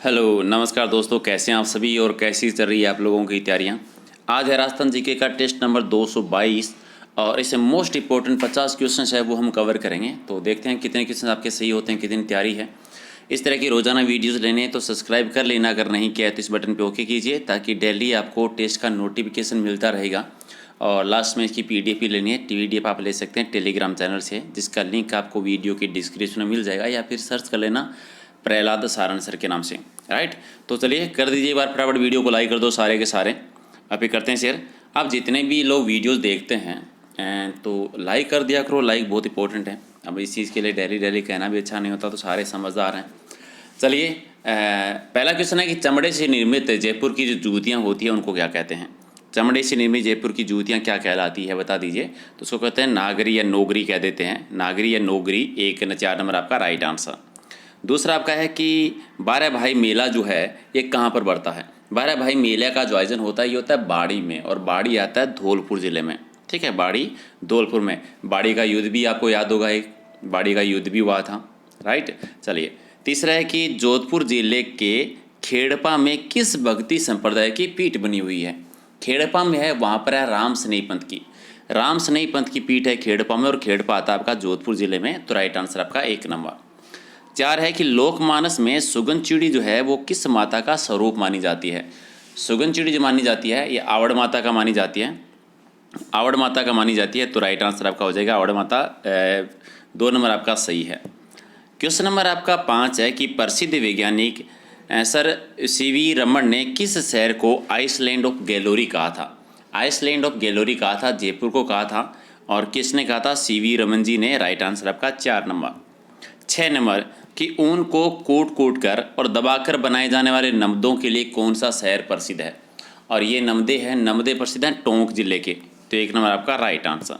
Hello नमस्कार दोस्तों, कैसे हैं आप सभी और कैसी चल रही है आप लोगों की तैयारियां। आज है राजस्थान जीके का टेस्ट नंबर 222 और इसे मोस्ट इंपॉर्टेंट 50 क्वेश्चन है वो हम कवर करेंगे। तो देखते हैं कितने क्वेश्चन आपके सही होते हैं, कितनी तैयारी है। इस तरह की रोजाना वीडियोस लेने हैं तो सब्सक्राइब कर लेना, अगर नहीं किया है तो इस बटन पर ओके कीजिए ताकि डेली आपको टेस्ट का नोटिफिकेशन मिलता रहेगा। और लास्ट में इसकी PDF भी लेनी है, PDF आप ले सकते हैं टेलीग्राम चैनल से, जिसका लिंक आपको वीडियो की डिस्क्रिप्शन में मिल जाएगा, या फिर सर्च कर लेना प्रहलाद सारण सर के नाम से। राइट, तो चलिए कर दीजिए एक बार फटाफट वीडियो को लाइक कर दो सारे के सारे। अभी करते हैं शेयर। आप जितने भी लोग वीडियोस देखते हैं तो लाइक कर दिया करो, लाइक बहुत इंपॉर्टेंट है। अब इस चीज़ के लिए डेली कहना भी अच्छा नहीं होता, तो सारे समझदार हैं। चलिए पहला क्वेश्चन है कि चमड़े से निर्मित जयपुर की जो जूतियाँ होती हैं उनको क्या कहते हैं। चमड़े से निर्मित जयपुर की जूतियाँ क्या कहलाती है बता दीजिए। तो उसको कहते हैं नागरी या नोगरी कह देते हैं, नागरी या नोगरी। 4 नंबर आपका राइट आंसर। दूसरा आपका है कि 12 भाई मेला जो है ये कहाँ पर बढ़ता है। 12 भाई मेले का जो आयोजन होता है ये होता है बाड़ी में, और बाड़ी आता है धौलपुर ज़िले में। ठीक है, बाड़ी धौलपुर में। बाड़ी का युद्ध भी आपको याद होगा, एक बाड़ी का युद्ध भी हुआ था। राइट, चलिए तीसरा है कि जोधपुर जिले के खेड़पा में किस भक्ति संप्रदाय की पीठ बनी हुई है। खेड़पा में है, वहाँ पर है राम स्नेही पंथ की, राम स्नेही पंथ की पीठ है खेड़पा में, और खेड़पा आता है आपका जोधपुर जिले में। तो राइट आंसर आपका 1 नंबर। 4 है कि लोकमानस में सुगन चिड़ी जो है वो किस माता का स्वरूप मानी जाती है। सुगन चिड़ी जो मानी जाती है ये आवड़ माता का मानी जाती है, आवड़ माता का मानी जाती है। तो राइट आंसर आपका हो जाएगा आवड़ माता। 2 नंबर आपका सही है। क्वेश्चन नंबर आपका 5 है कि प्रसिद्ध वैज्ञानिक सर CV रमन ने किस शहर को आइसलैंड ऑफ गैलोरी कहा था। आइसलैंड ऑफ गैलोरी कहा था, जयपुर को कहा था, और किसने कहा था? CV रमन जी ने। राइट आंसर आपका 4 नंबर। 6 नंबर कि ऊन को कूट कर और दबाकर बनाए जाने वाले नमदों के लिए कौन सा शहर प्रसिद्ध है। और ये नमदे प्रसिद्ध हैं टोंक जिले के। तो 1 नंबर आपका राइट आंसर।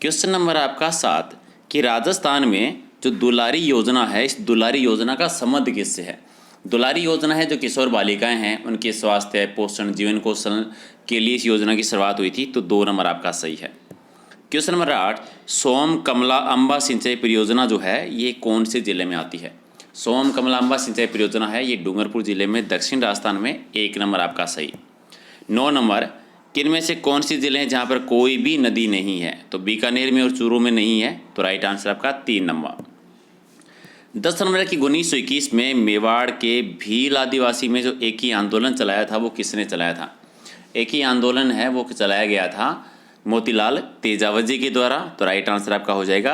क्वेश्चन नंबर आपका 7 कि राजस्थान में जो दुलारी योजना है, इस दुलारी योजना का संबंध किससे है। दुलारी योजना है जो किशोर बालिकाएं हैं उनके स्वास्थ्य, पोषण, जीवन कौशल के लिए इस योजना की शुरुआत हुई थी। तो 2 नंबर आपका सही है। क्वेश्चन नंबर 8 सोम कमला अम्बा सिंचाई परियोजना जो है ये कौन से जिले में आती है। सोम कमला अम्बा सिंचाई परियोजना है ये डूंगरपुर जिले में, दक्षिण राजस्थान में। 1 नंबर आपका सही। 9 नंबर किनमें से कौन सी जिले हैं जहाँ पर कोई भी नदी नहीं है। तो बीकानेर में और चूरू में नहीं है। तो राइट आंसर आपका 3 नंबर। 10 नंबर की 1921 में मेवाड़ के भील आदिवासी में जो एक ही आंदोलन चलाया था वो किसने चलाया था। एक ही आंदोलन है वो चलाया गया था मोतीलाल तेजावत जी के द्वारा। तो राइट आंसर आपका हो जाएगा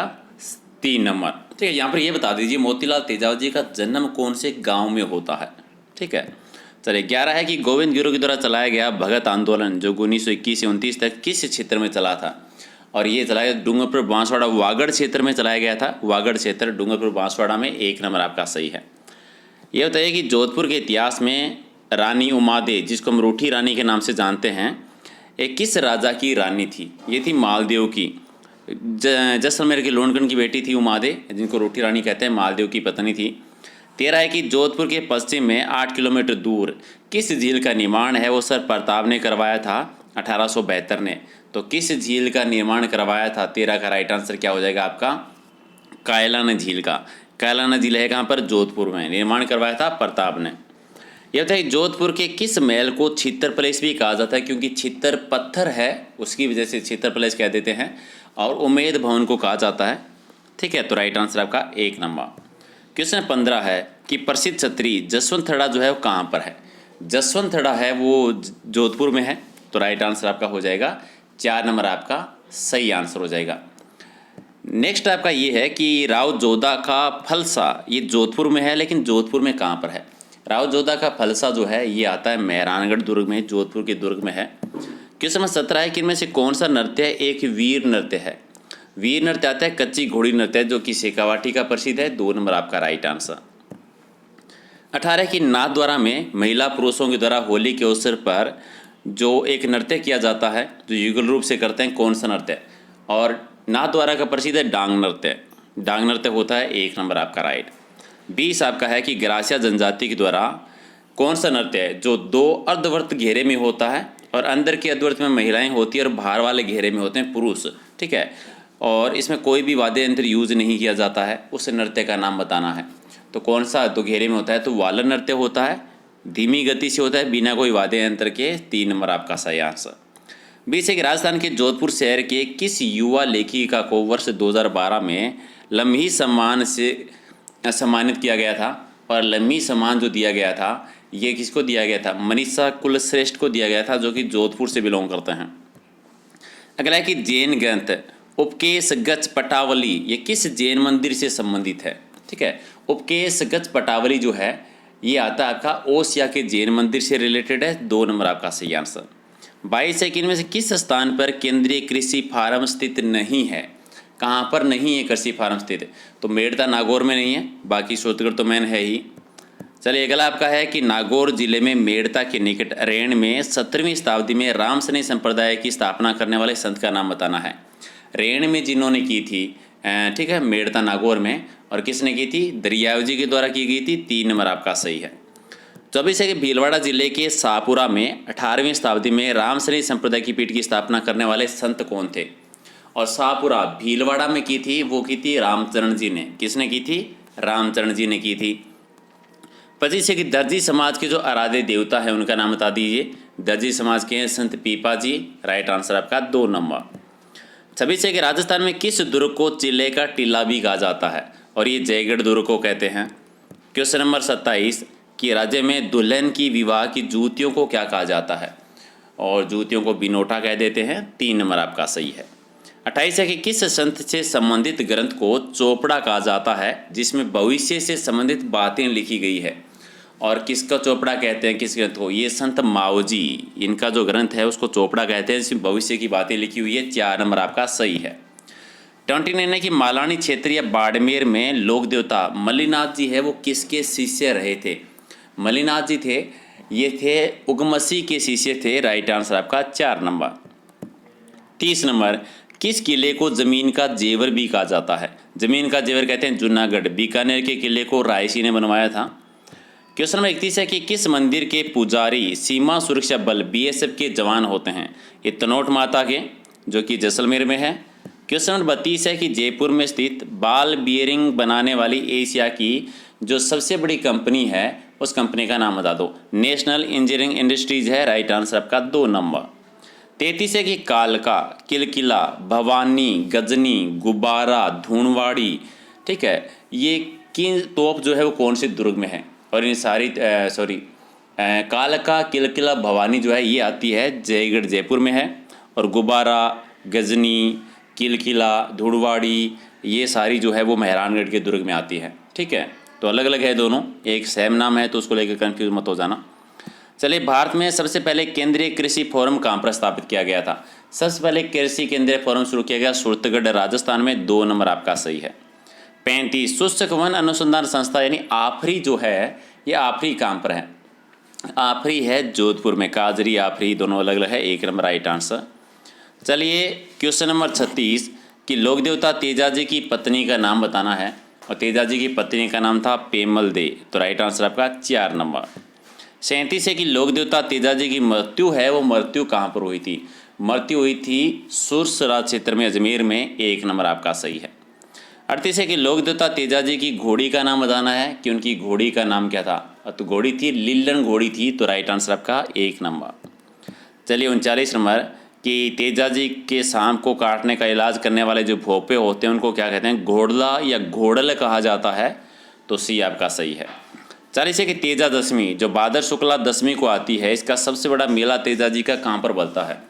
3 नंबर। ठीक है, यहाँ पर ये बता दीजिए मोतीलाल तेजावत जी का जन्म कौन से गांव में होता है। ठीक है, चलिए 11 है कि गोविंद गुरु के द्वारा चलाया गया भगत आंदोलन जो 1921 से 29 तक किस क्षेत्र में चला था। और ये चलाया डूंगरपुर बांसवाड़ा वागड़ क्षेत्र में चलाया गया था। वागड़ क्षेत्र डूंगरपुर बांसवाड़ा में। 1 नंबर आपका सही है। ये बताइए कि जोधपुर के इतिहास में रानी उमादे, जिसको हम रूठी रानी के नाम से जानते हैं, एक किस राजा की रानी थी। ये थी मालदेव की, जैसलमेर के लोनगन की बेटी थी उमादे, जिनको रूठी रानी कहते हैं, मालदेव की पत्नी थी। 13 है कि जोधपुर के पश्चिम में 8 किलोमीटर दूर किस झील का निर्माण है वो सर प्रताप ने करवाया था 1872 ने। तो किस झील का निर्माण करवाया था। 13 का राइट आंसर क्या हो जाएगा आपका? कायलाना झील का। कायलाना झील है कहाँ पर? जोधपुर में। निर्माण करवाया था प्रताप ने। यह बताइए जोधपुर के किस महल को छित्तर पैलेस भी कहा जाता है, क्योंकि छित्तर पत्थर है उसकी वजह से छित्तर पैलेस कह देते हैं, और उम्मेद भवन को कहा जाता है। ठीक है, तो राइट आंसर आपका 1 नंबर। क्वेश्चन 15 है कि प्रसिद्ध छत्री जसवंतथड़ा जो है वो कहाँ पर है। जसवंतथड़ा है वो जोधपुर में है। तो राइट आंसर आपका हो जाएगा 4 नंबर आपका सही आंसर हो जाएगा। नेक्स्ट आपका ये है कि राव जोधा का फलसा, ये जोधपुर में है, लेकिन जोधपुर में कहाँ पर है। राव जोधा का फलसा जो है ये आता है मेहरानगढ़ दुर्ग में, जोधपुर के दुर्ग में है। क्वेश्चन नंबर 17 है कि इनमें से कौन सा नृत्य एक वीर नृत्य है। वीर नृत्य आता है कच्ची घोड़ी नृत्य जो कि शेखावाटी का प्रसिद्ध है। 2 नंबर आपका राइट आंसर। 18 कि नाथद्वारा में महिला पुरुषों के द्वारा होली के अवसर पर जो एक नृत्य किया जाता है जो युगल रूप से करते हैं, कौन सा नृत्य। और नाथद्वारा का प्रसिद्ध है डांग नृत्य। डांग नृत्य होता है। 1 नंबर आपका राइट। 20 आपका है कि ग्रासिया जनजाति के द्वारा कौन सा नृत्य है जो 2 अर्धवर्त घेरे में होता है, और अंदर के अर्धवर्त में महिलाएं होती है और बाहर वाले घेरे में होते हैं पुरुष। ठीक है, और इसमें कोई भी वाद्य यंत्र यूज नहीं किया जाता है। उस नृत्य का नाम बताना है। तो कौन सा दोघेरे में होता है? तो वालन नृत्य होता है, धीमी गति से होता है, बिना कोई वाद्य यंत्र के। 3 नंबर आपका सही आंसर। 20 है कि राजस्थान के जोधपुर शहर के किस युवा लेखिका को वर्ष 2012 में लम्ही सम्मान से सम्मानित किया गया था? और लम्ही सम्मान जो दिया गया था ये किसको दिया गया था? मनीषा कुलश्रेष्ठ को दिया गया था, जो कि जोधपुर से बिलोंग करते हैं। अगला है कि जैन ग्रंथ उपकेश गच्छ पटावली ये किस जैन मंदिर से संबंधित है? ठीक है, उपकेश गच्छ पटावली जो है ये आता है आपका ओसिया के जैन मंदिर से रिलेटेड है। 2 नंबर आपका सही आंसर। 22 है कि इनमें से किस स्थान पर केंद्रीय कृषि फार्म स्थित नहीं है? कहाँ पर नहीं है कृषि फार्म स्थित? तो मेड़ता नागौर में नहीं है, बाकी सूरतगढ़ तो मैन है ही। चलिए अगला आपका है कि नागौर जिले में मेड़ता के निकट रेण में 17वीं शताब्दी में रामसनी संप्रदाय की स्थापना करने वाले संत का नाम बताना है। रेण में जिन्होंने की थी, ठीक है, मेड़ता नागौर में, और किसने की थी? दरियाव जी के द्वारा की गई थी। 3 नंबर आपका सही है। 24 है कि भीलवाड़ा जिले के शाहपुरा में 18वीं शताब्दी में रामसनी संप्रदाय की पीठ की स्थापना करने वाले संत कौन थे? और शाहपुरा भीलवाड़ा में की थी, वो की थी रामचरण जी ने। किसने की थी? रामचरण जी ने की थी। 25 है कि दर्जी समाज के जो आराध्य देवता है उनका नाम बता दीजिए। दर्जी समाज के हैं संत पीपा जी। राइट आंसर आपका 2 नंबर। 26 है कि राजस्थान में किस दुर्ग को चिल्ले का टीला भी कहा जाता है? और ये जयगढ़ दुर्ग को कहते हैं। क्वेश्चन नंबर 27 कि राज्य में दुल्हन की विवाह की जूतियों को क्या कहा जाता है? और जूतियों को बिनोटा कह देते हैं। 3 नंबर आपका सही है। 28 है कि किस संत से संबंधित ग्रंथ को चोपड़ा कहा जाता है, जिसमें भविष्य से संबंधित बातें लिखी गई है? और किसका चोपड़ा कहते हैं किस ग्रंथ को? ये संत माओजी, इनका जो ग्रंथ है उसको चोपड़ा कहते हैं, इसमें भविष्य की बातें लिखी हुई है। 4 नंबर आपका सही है। 29 है कि मालानी क्षेत्र या बाड़मेर में लोक देवता मल्लीनाथ जी है वो किसके शिष्य रहे थे? मल्लीनाथ जी थे, ये थे उगमसी के शिष्य थे। राइट आंसर आपका 4 नंबर। 30 नंबर किस किले को जमीन का जेवर भी कहा जाता है? जमीन का जेवर कहते हैं जूनागढ़ बीकानेर के किले को रायसी ने बनवाया था। क्वेश्चन नंबर 31 है कि किस मंदिर के पुजारी सीमा सुरक्षा बल बीएसएफ के जवान होते हैं? ये तनोट माता के, जो कि जैसलमेर में है। क्वेश्चन नंबर 32 है कि जयपुर में स्थित बाल बियरिंग बनाने वाली एशिया की जो सबसे बड़ी कंपनी है उस कंपनी का नाम बता दो। नेशनल इंजीनियरिंग इंडस्ट्रीज है। राइट आंसर आपका 2 नंबर। 33 है कि कालका, किलकिला, भवानी, गजनी, गुब्बारा, धूणवाड़ी, ठीक है, ये किन तोप जो है वो कौन से दुर्ग में है? और इन सारी कालका, किलकिला, भवानी जो है ये आती है जयगढ़ जयपुर में है, और गुब्बारा, गजनी, किलकिला, धूणवाड़ी ये सारी जो है वो मेहरानगढ़ के दुर्ग में आती है। ठीक है, तो अलग अलग है दोनों, एक सेम नाम है तो उसको लेकर कंफ्यूज मत हो जाना। चलिए, भारत में सबसे पहले केंद्रीय कृषि फोरम कहाँ पर स्थापित किया गया था? सबसे पहले कृषि केंद्रीय फोरम शुरू किया गया सूरतगढ़ राजस्थान में। 2 नंबर आपका सही है। 35 शुष्क वन अनुसंधान संस्था यानी आफरी जो है ये आफरी कहाँ पर है? आफरी है जोधपुर में। काजरी आफरी दोनों अलग अलग है। 1 नंबर राइट आंसर। चलिए क्वेश्चन नंबर 36 कि लोक देवता तेजाजी की पत्नी का नाम बताना है, और तेजाजी की पत्नी का नाम था पेमल दे। तो राइट आंसर आपका 4 नंबर। 37 है कि लोक देवता तेजाजी की मृत्यु है वो मृत्यु कहाँ पर हुई थी? मृत्यु हुई थी सुरसरा क्षेत्र में, अजमेर में। 1 नंबर आपका सही है। 38 है कि लोक देवता तेजाजी की घोड़ी का नाम बताना है कि उनकी घोड़ी का नाम क्या था? तो घोड़ी थी लिल्लन घोड़ी थी। तो राइट आंसर आपका 1 नंबर। चलिए 39 नंबर कि तेजाजी के सांप को काटने का इलाज करने वाले जो भोपे होते हैं उनको क्या कहते हैं? घोड़ला या घोड़ल कहा जाता है। तो सी आपका सही है। 40 है कि तेजा दशमी जो भाद्र शुक्ला दशमी को आती है, इसका सबसे बड़ा मेला तेजाजी का कहाँ पर बढ़ता है?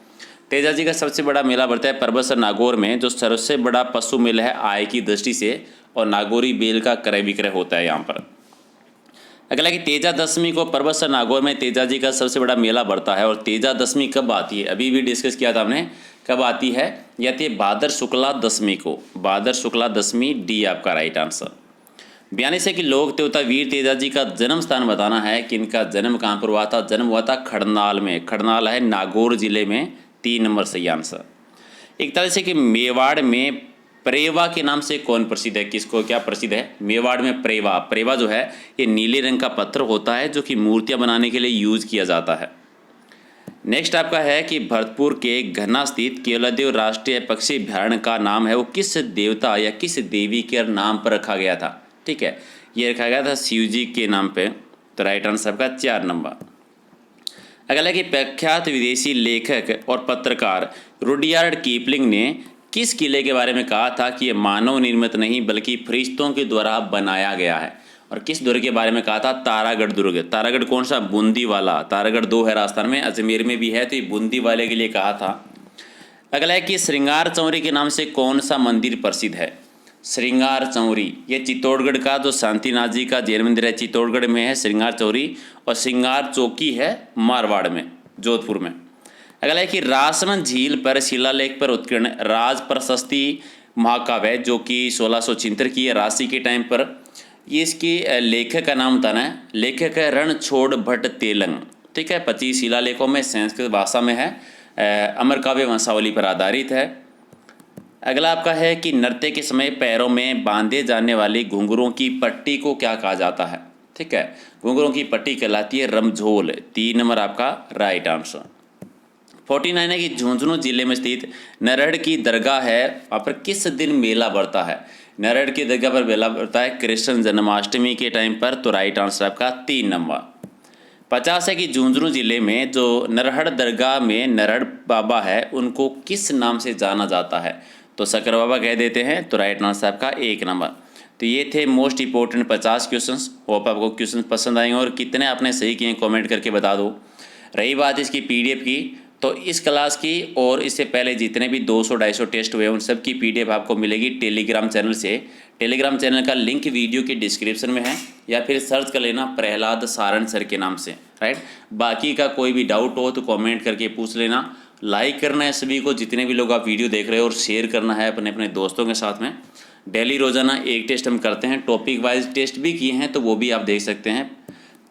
तेजाजी का सबसे बड़ा मेला बढ़ता है परबतसर नागौर में, जो सबसे बड़ा पशु मेला है आय की दृष्टि से, और नागौरी बेल का क्रय विक्रय होता है यहाँ पर। अगला कि तेजा दशमी को परबतसर नागौर में तेजाजी का सबसे बड़ा मेला बढ़ता है, और तेजा दशमी कब आती है? अभी भी डिस्कस किया था हमने, कब आती है? या तो भाद्र शुक्ला दशमी को। भाद्र शुक्ला दशमी, डी आपका राइट आंसर। 42 है कि लोक देवता वीर तेजाजी का जन्म स्थान बताना है कि इनका जन्म कहाँ पर हुआ था? जन्म हुआ था खड़नाल में। खड़नाल है नागौर जिले में। 3 नंबर सही आंसर। 41 है कि मेवाड़ में प्रेवा के नाम से कौन प्रसिद्ध है? किसको क्या प्रसिद्ध है? मेवाड़ में प्रेवा। प्रेवा जो है ये नीले रंग का पत्थर होता है जो कि मूर्तियां बनाने के लिए यूज किया जाता है। नेक्स्ट आपका है कि भरतपुर के घना स्थित केवलादेव राष्ट्रीय पक्षी अभयारण्य का नाम है वो किस देवता या किस देवी के नाम पर रखा गया था? ठीक है, ये रखा गया था शिव जी के नाम पे। तो राइट आंसर आपका 4 नंबर। अगला है कि प्रख्यात विदेशी लेखक और पत्रकार रुडयार्ड किपलिंग ने किस किले के बारे में कहा था कि ये मानव निर्मित नहीं बल्कि फरिश्तों के द्वारा बनाया गया है। और किस दुर्ग के बारे में कहा था? तारागढ़ दुर्ग। तारागढ़ कौन सा? बूंदी वाला। तारागढ़ 2 है राजस्थान में, अजमेर में भी है, तो ये बूंदी वाले के लिए कहा था। अगला है कि श्रृंगार चौरी के नाम से कौन सा मंदिर प्रसिद्ध है? श्रृंगार चौरी, ये चित्तौड़गढ़ का जो शांतिनाथ जी का जैन मंदिर है चित्तौड़गढ़ में है श्रृंगार चौरी, और श्रृंगार चौकी है मारवाड़ में, जोधपुर में। अगला है कि रासमन झील पर शिलालेख पर उत्कीर्ण राज प्रशस्ति महाकाव्य जो कि 1676 की है राशि के टाइम पर, ये इसकी लेखक का नाम बताना है। लेखक है रणछोड़ भट्ट तेलंग। ठीक है, 25 शिलालेखों में संस्कृत भाषा में है, अमर काव्य वंशावली पर आधारित है। अगला आपका है कि नृत्य के समय पैरों में बांधे जाने वाली घुंघरों की पट्टी को क्या कहा जाता है? ठीक है, घुंघरों की पट्टी कहलाती है रमझोल। 3 नंबर आपका राइट आंसर। 49 है कि झुंझुनू जिले में स्थित नरहड़ की दरगाह है, वहाँ पर किस दिन मेला बढ़ता है? नरहड़ की दरगाह पर मेला बढ़ता है कृष्ण जन्माष्टमी के टाइम पर। तो राइट आंसर आपका 3 नंबर। 50 है कि झुंझुनू जिले में जो नरहड़ दरगाह में नरहड़ बाबा है उनको किस नाम से जाना जाता है? तो शक्कर बाबा कह देते हैं। तो राइट आंसर आपका 1 नंबर। तो ये थे मोस्ट इंपॉर्टेंट 50 क्वेश्चंस। होप आपको क्वेश्चंस पसंद आएंगे और कितने आपने सही किए कमेंट करके बता दो। रही बात इसकी पीडीएफ की, तो इस क्लास की और इससे पहले जितने भी 200-250 टेस्ट हुए उन सब की पीडीएफ आपको मिलेगी टेलीग्राम चैनल से। टेलीग्राम चैनल का लिंक वीडियो के डिस्क्रिप्शन में है, या फिर सर्च कर लेना प्रहलाद सारण सर के नाम से, राइट। बाकी का कोई भी डाउट हो तो कमेंट करके पूछ लेना। लाइक करना है सभी को, जितने भी लोग आप वीडियो देख रहे हो, और शेयर करना है अपने अपने दोस्तों के साथ में। डेली रोजाना एक टेस्ट हम करते हैं, टॉपिक वाइज टेस्ट भी किए हैं, तो वो भी आप देख सकते हैं।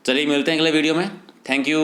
चलिए मिलते हैं अगले वीडियो में। Thank you.